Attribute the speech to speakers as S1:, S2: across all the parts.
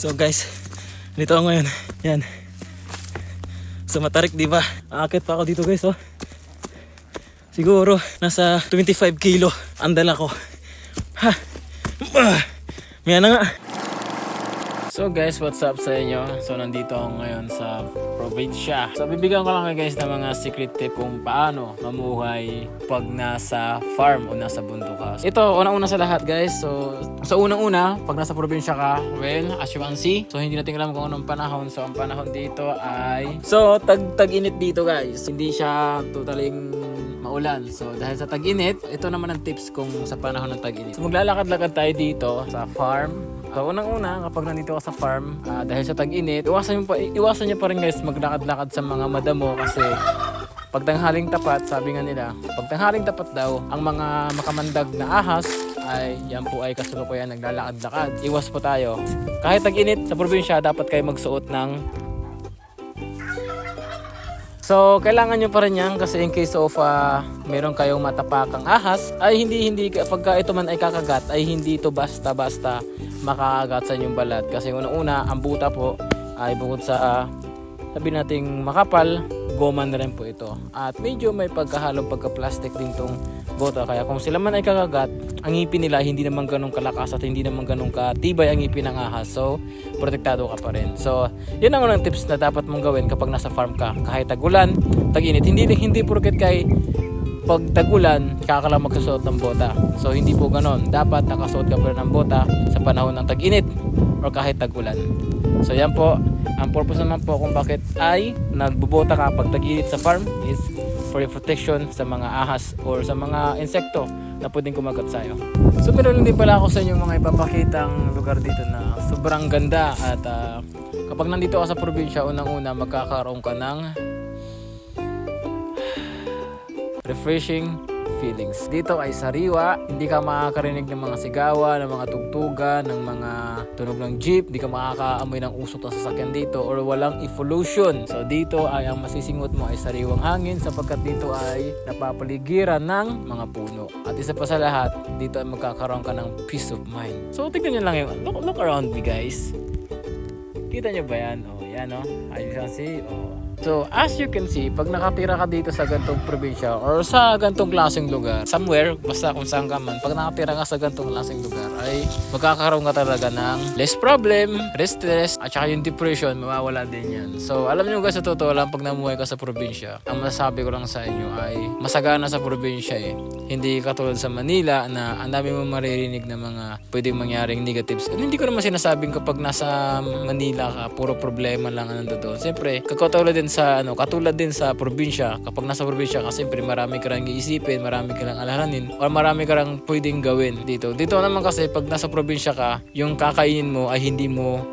S1: So guys, dito ako ngayon. Yan. Sa Matarik, di ba? Aakit pa ako dito guys, oh. Siguro nasa 25 kilo ang dala ko. Ha. Maya na nga. So guys, what's up sa inyo? So nandito ako ngayon sa probinsya. So bibigyan ko lang guys ng mga secret tip kung paano mamuhay pag nasa farm o nasa bundok ka. Ito, unang-una sa lahat guys. So unang-una, pag nasa probinsya ka, well, as you can see, so hindi natin alam kung anong panahon. So ang panahon dito ay... So tag-init dito guys. Hindi siya totaling maulan. So dahil sa tag-init, ito naman ang tips kung sa panahon ng tag-init. So maglalakad-lakad tayo dito sa farm. So unang-una, kapag nandito ka sa farm, dahil sa tag-init, iwasan nyo pa rin guys maglakad-lakad sa mga madamo kasi pag tanghaling tapat, sabi nga nila, pag tanghaling tapat daw, ang mga makamandag na ahas ay yan po ay kasalukuyan naglalakad-lakad. Iwas po tayo. Kahit tag-init sa probinsya, dapat kayo magsuot ng... So, kailangan nyo pa rin yan kasi in case of meron kayong matapakang ahas, ay hindi pagka ito man ay kakagat, ay hindi ito basta-basta makakagat sa inyong balat. Kasi una-una, ang buta po ay bukod sa sabi nating makapal, goma na rin po ito. At medyo may pagkahalong pagka-plastic din tong buta. Kaya kung sila man ay kakagat, ang ngipin nila hindi naman ganun kalakas at hindi naman ganun katibay ang ngipin ng ahas. So, protektado ka pa rin. So, yun ang unang tips na dapat mong gawin kapag nasa farm ka. Kahit tag-ulan, tag-init. Hindi porket kay pag tag-ulan, kaka lang magsusuot ng bota. So, hindi po ganun. Dapat nakasuot ka pa rin ng bota sa panahon ng tag-init or kahit tag-ulan. So, yan po. Ang purpose naman po kung bakit ay nagbubota ka pag tag-init sa farm is for your protection sa mga ahas or sa mga insekto na pwedeng kumagat sa'yo. So meron din pala ako sa inyo mga ipapakitang lugar dito na sobrang ganda at kapag nandito ka sa probinsya, unang-una magkakaroon ka ng refreshing feelings. Dito ay sariwa, hindi ka makakarinig ng mga sigawan, ng mga tugtugan, ng mga tunog ng jeep, hindi ka makakaamoy ng usok ng sasakyan dito or walang pollution. So dito ay ang masisingot mo ay sariwang hangin sapagkat dito ay napapaligiran ng mga puno. At isa pa sa lahat, dito ay magkakaroon ka ng peace of mind. So tignan nyo lang yung, look around me guys. Kita nyo ba yan? Oh, yan oh. As you can see, oh. So, as you can see, pag nakatira ka dito sa gantong probinsya or sa gantong klaseng lugar, somewhere, basta kung saan ka man, pag nakatira ka sa gantong klaseng lugar, ay magkakaroon ka talaga ng less problem, less stress, at saka yung depression, mawawala din yan. So, alam nyo guys, sa totoo lang, pag namuhay ka sa probinsya, ang masasabi ko lang sa inyo ay masagana sa probinsya eh. Hindi katulad sa Manila na ang dami mo maririnig na mga pwedeng mangyaring negatives. At hindi ko naman sinasabing kapag nasa Manila ka, puro problema lang ang nandoon. Siyempre, katulad din sa probinsya, kapag nasa probinsya ka, siyempre marami ka lang iisipin, marami ka lang alalahanin, o marami ka lang pwedeng gawin dito. Dito naman kasi, pag nasa probinsya ka, yung kakainin mo ay hindi mo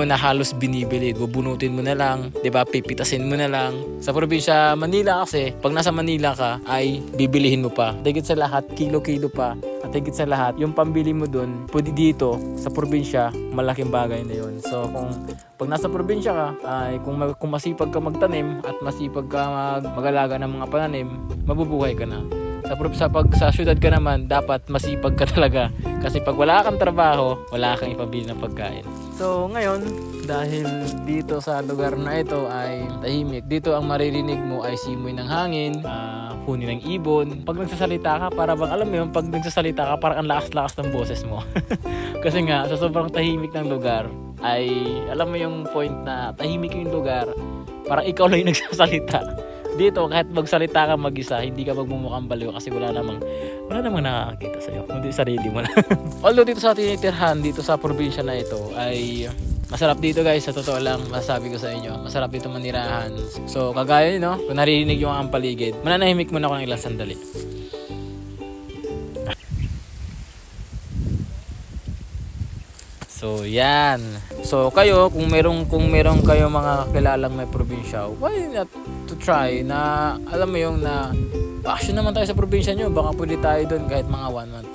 S1: na halos binibili, bubunutin mo na lang, 'di ba? Pipitasin mo na lang. Sa probinsya Manila kasi, pag nasa Manila ka ay bibilihin mo pa. Higit sa lahat, kilo-kilo pa. At higit sa lahat, yung pambili mo doon, pwede dito sa probinsya, malaking bagay na 'yon. So kung pag nasa probinsya ka, ay kung masipag ka magtanim at masipag ka mag-alaga ng mga pananim, mabubuhay ka na. Sa syudad ka naman, dapat masipag ka talaga. Kasi pag wala kang trabaho, wala kang ipabili ng pagkain. So ngayon, dahil dito sa lugar na ito ay tahimik, dito ang maririnig mo ay simoy ng hangin, huni ng ibon. Pag nagsasalita ka, para bang alam mo yun, pag nagsasalita ka, parang ang lakas-lakas ng boses mo. Kasi nga, sa sobrang tahimik ng lugar, ay alam mo yung point na tahimik yung lugar, parang ikaw lang yung nagsasalita. Dito, kahit magsalita ka mag-isa, hindi ka magmumukhang baliw kasi wala namang nakakakita sa'yo. Hindi sarili mo na. Although dito sa tinitirhan, dito sa probinsya na ito, ay masarap dito guys. Sa totoo lang, masasabi ko sa inyo, masarap dito manirahan. So, kagaya no, kung naririnig yung ang paligid, mananahimik muna ako ng ilang sandali. So, yan. So, kayo, kung meron kayo mga kilalang may probinsya, why not to try na, alam mo yung na, action naman tayo sa probinsya nyo, baka pwede tayo doon kahit mga 1 month.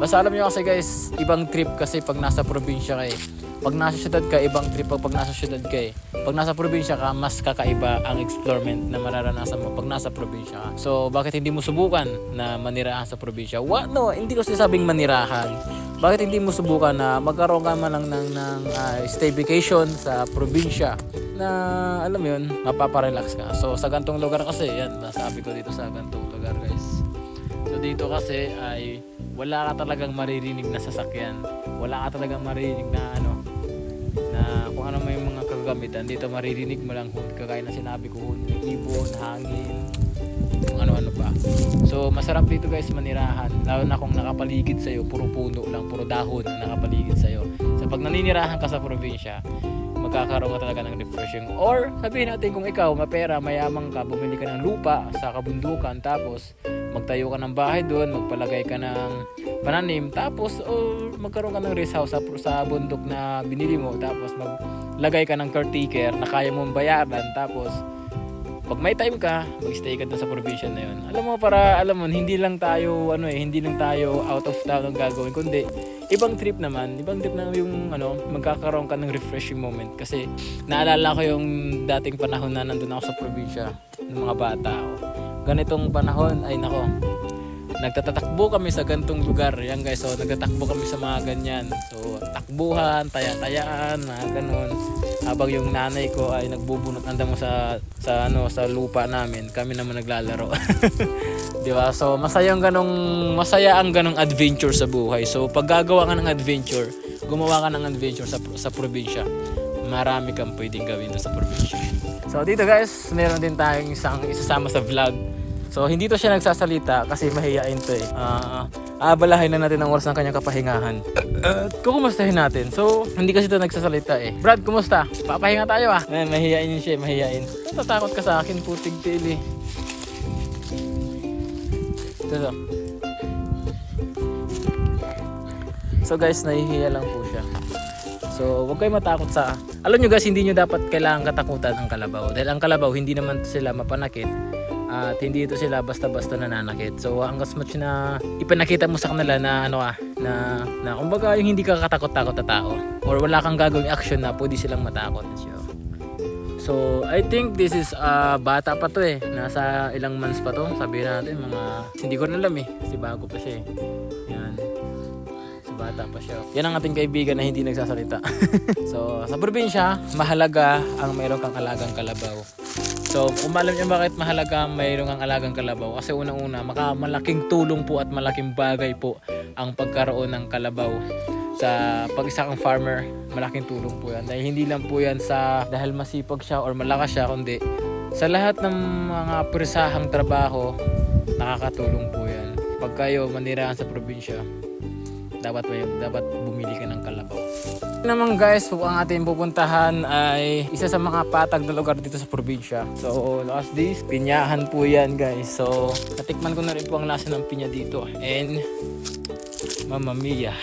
S1: Basta alam nyo kasi guys, ibang trip kasi pag nasa probinsya kayo. Pag nasa syudad ka, ibang trip pag nasa syudad ka eh. Pag nasa probinsya ka, mas kakaiba ang explorement na mararanasan mo pag nasa probinsya ka. So, bakit hindi mo subukan na manirahan sa probinsya? No, hindi ko sinasabing manirahan. Bakit hindi mo subukan na magkaroon ka man lang ng stay vacation sa probinsya na alam mo yun, mapaparelax ka. So, sa gantong lugar kasi, yan, nasabi ko dito sa gantong lugar guys. So, dito kasi ay wala ka talagang maririnig na sasakyan. Wala ka talagang maririnig na na kung ano may mga kagamitan. Dito maririnig mo lang kagaya na sinabi ko, ng ibon, hangin, kung ano-ano pa. So masarap dito guys manirahan, lalo na kung nakapaligid sa'yo, puro puno lang, puro dahon ang nakapaligid sa'yo. So pag naninirahan ka sa probinsya, magkakaroon ka talaga ng refreshing. Or sabihin natin kung ikaw mapera, mayaman ka, bumili ka ng lupa sa kabundukan, tapos magtayo ka ng bahay doon, magpalagay ka ng pananim, tapos magkaroon ka ng rest house sa bundok na binili mo, tapos maglagay ka ng caretaker na kaya mong bayaran, tapos pag may time ka, mag-stay ka dun sa probinsya na yun. Alam mo, hindi lang tayo out of town ang gagawin, kundi ibang trip na yung magkakaroon ka ng refreshing moment. Kasi naalala ko yung dating panahon na nandun ako sa probinsya ng mga bata ako. Ganitong panahon ay nako, nagtatakbo kami sa gantong lugar. Yan guys, so nagtatakbo kami sa mga ganyan. So takbuhan, taya-tayaan, mga ganun. Habang yung nanay ko ay nagbubunot andamo sa lupa namin, kami naman naglalaro. 'Di ba? So masaya ang ganong adventure sa buhay. So pag gagawa ka ng adventure, gumawa ka ng adventure sa probinsya. Marami kang pwedeng gawin sa probinsya. So dito guys, meron din tayong isang isasama sa vlog. So hindi to siya nagsasalita kasi mahihain to eh. Abalahin na natin ang oras ng kanyang kapahingahan. Kukumustahin natin. So hindi kasi to nagsasalita eh. Brad, kumusta? Papahinga tayo ah. Mahihain siya, mahihain. Natatakot ka sa akin, putig tili. Ito. So guys, nahihiya lang po siya. So huwag kayo matakot sa... Alam nyo guys, hindi nyo dapat kailangan katakutan ang kalabaw. Dahil ang kalabaw, hindi naman sila mapanakit. At hindi ito sila basta-basta nananakit. So hanggang much na ipinakita mo sa kanila na na kumbaga yung hindi ka katakot-takot na tao, or wala kang gagawing action na pwede silang matakot. So I think this is bata pa to eh. Nasa ilang months pa to. Sabihin natin hindi ko na alam eh. Kasi bago pa siya eh. Yan. So bata pa siya. Yan ang ating kaibigan na hindi nagsasalita. So sa probinsya, mahalaga ang mayroon kang alagang kalabaw. So, kung alam niyo bakit mahalaga mayroon kang alagang kalabaw, kasi unang-una, malaking tulong po at malaking bagay po ang pagkaroon ng kalabaw. Sa pag-isa kang farmer, malaking tulong po yan. Dahil hindi lang po yan dahil masipag siya or malakas siya, kundi sa lahat ng mga presahang trabaho, nakakatulong po yan. Pag kayo manirahan sa probinsya, dapat bumili ka ng kalabaw. Naman guys, ang ating pupuntahan ay isa sa mga patag na lugar dito sa probinsya. So last days, pinyahan po yan guys. So natikman ko na rin po ang lasa ng pinya dito. And Mamma Mia.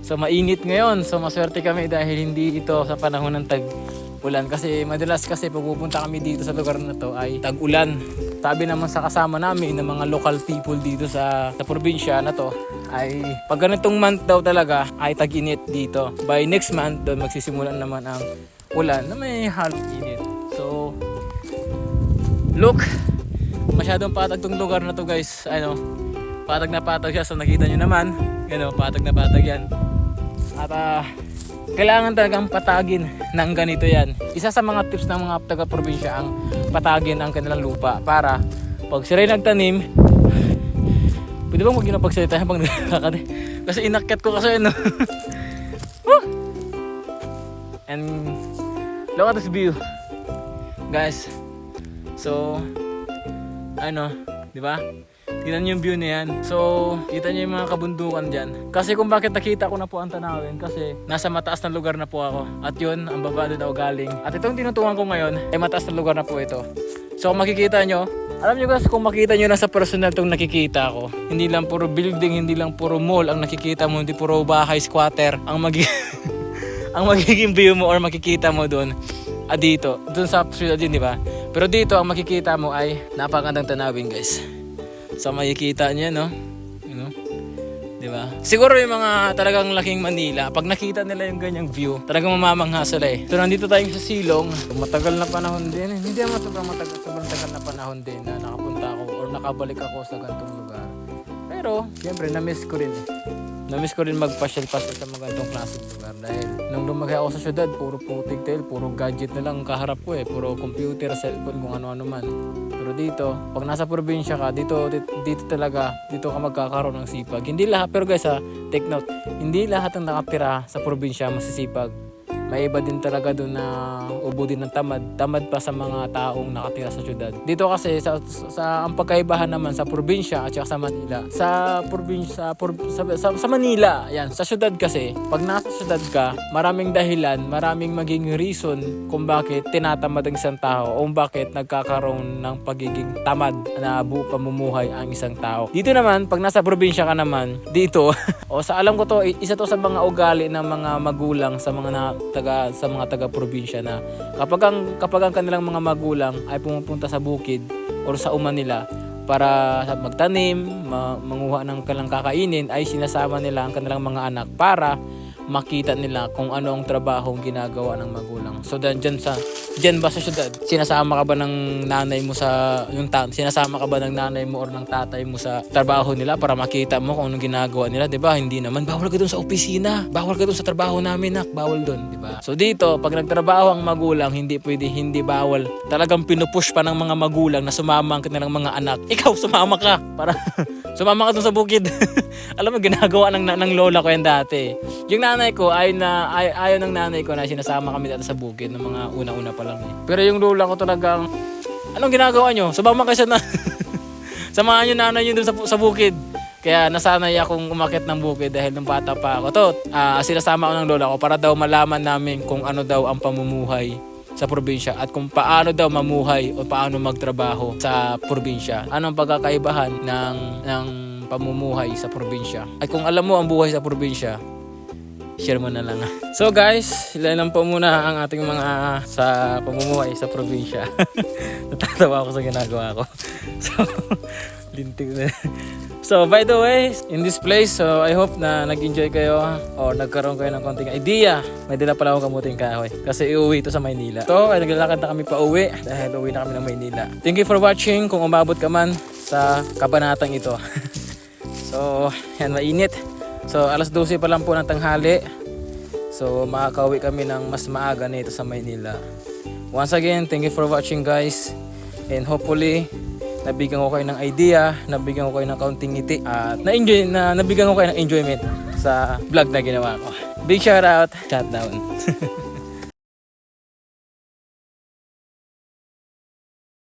S1: So mainit ngayon. So maswerte kami dahil hindi ito sa panahon ng tag-ulan. Kasi madalas pupunta kami dito sa lugar na to ay tag-ulan. Sabi naman sa kasama namin ng mga local people dito sa probinsya na to ay pag ganitong month daw talaga ay tag-init dito. By next month doon magsisimulan naman ang ulan na may half init. So look, masyadong patag tong lugar na to guys. Patag na patag siya. So nakita nyo naman, patag na patag yan. At kailangan talagang patagin ng ganito yan. Isa sa mga tips ng mga taga-probinsya ang patagin ang kanilang lupa para pag sila nagtanim, pwede bang huwag yun ang pagsalita habang nagkakati? Kasi inakyat ko kasi And look at this view guys. So di ba? Tignan nyo yung view na yan. So, kita nyo yung mga kabundukan dyan. Kasi kung bakit nakita ko na po ang tanawin, kasi nasa mataas na lugar na po ako. At yun, ang baba doon ako galing. At itong tinutukan ko ngayon, ay mataas na lugar na po ito. So, kung makikita nyo, alam nyo guys, kung makita nyo na sa personal itong nakikita ko, hindi lang puro building, hindi lang puro mall ang nakikita mo, hindi puro bahay, squatter, ang magiging view mo or makikita mo doon. Dito sa street din, di ba? Pero dito, ang makikita mo ay napakagandang tanawin guys. So makikita niyo no? Di ba? Siguro yung mga talagang laking Manila, pag nakita nila yung ganyang view, talagang mamamangha sila eh. So nandito tayo sa Silong, matagal na panahon din. Hindi naman sobrang tagal na panahon din na nakapunta ako or nakabalik ako sa ganitong lugar. Pero, siyempre, na-miss ko rin eh. Na-miss ko rin magpasyal-pasyal sa mga ganitong klaseng lugar dahil nung lumaki ako sa syudad, puro putik tail, puro gadget na lang kaharap ko eh. Puro computer, cellphone, kung ano-ano man. Pero dito, pag nasa probinsya ka, dito talaga, dito ka magkakaroon ng sipag. Hindi lahat, pero guys take note, hindi lahat ng nakatira sa probinsya masisipag. May iba din talaga doon na ubo din ng tamad. Tamad pa sa mga taong nakatira sa syudad. Dito kasi sa ang pagkaibahan naman sa probinsya at saka sa Manila. Sa Manila, yan, sa syudad kasi, pag nasa syudad ka, maraming dahilan, maraming maging reason kung bakit tinatamad ang isang tao o bakit nagkakaroon ng pagiging tamad na pamumuhay ang isang tao. Dito naman, pag nasa probinsya ka naman, dito, o sa alam ko to, isa to sa mga ugali ng mga magulang sa mga taga-probinsya na kapag ang kanilang mga magulang ay pumupunta sa bukid o sa uma nila para magtanim, manguha ng kanilang kakainin, ay sinasama nila ang kanilang mga anak para makita nila kung ano ang trabaho ginagawa ng magulang. So diyan ba sa syudad, sinasama ka ba ng nanay mo sinasama ka ba ng nanay mo or ng tatay mo sa trabaho nila para makita mo kung anong ginagawa nila, 'di ba? Hindi naman, bawal ka doon sa opisina, bawal ka doon sa trabaho namin, nak, bawal doon, 'di ba? So dito, pag nagtrabaho ang magulang, hindi pwede, hindi bawal. Talagang pinupush pa ng mga magulang na sumama ang kanilang mga anak. Ikaw sumama ka para sumama ka doon sa bukid. Alam mo, ginagawa ng lola ko yan dati. Yung nanay ko, ayaw ng nanay ko na sinasama kami dati sa bukid ng mga una-una pa lang eh. Pero yung lola ko talagang, anong ginagawa nyo? Sumama kayo samahan nyo nanay nyo doon sa bukid. Kaya nasanay akong umakyat ng bukid dahil nung bata pa ako. Sinasama ko ng lola ko para daw malaman namin kung ano daw ang pamumuhay sa probinsya at kung paano daw mamuhay o paano magtrabaho sa probinsya. Anong pagkakaibahan ng pamumuhay sa probinsya. Ay kung alam mo ang buhay sa probinsya, share mo na lang. So guys, ilan lang po muna ang ating mga sa pamumuhay sa probinsya. Natatawa ako sa ginagawa ko. So, lintik na. So by the way, in this place, so I hope na nag-enjoy kayo o nagkaroon kayo ng konting idea. May dala pala akong kamuting kahoy kasi iuwi ito sa Maynila. So ay naglalakad na kami pa uwi dahil uwi na kami ng Maynila. Thank you for watching kung umabot ka man sa kabanatang ito. So yan, mainit. So alas 12 pa lang po ng tanghali. So makakauwi kami ng mas maaga nito sa Maynila. Once again, thank you for watching guys. And hopefully nabigyan ko kayo ng idea, nabigyan ko kayo ng kaunting ngiti at nabigyan ko kayo ng enjoyment sa vlog na ginawa ko. Big shout out, shout down.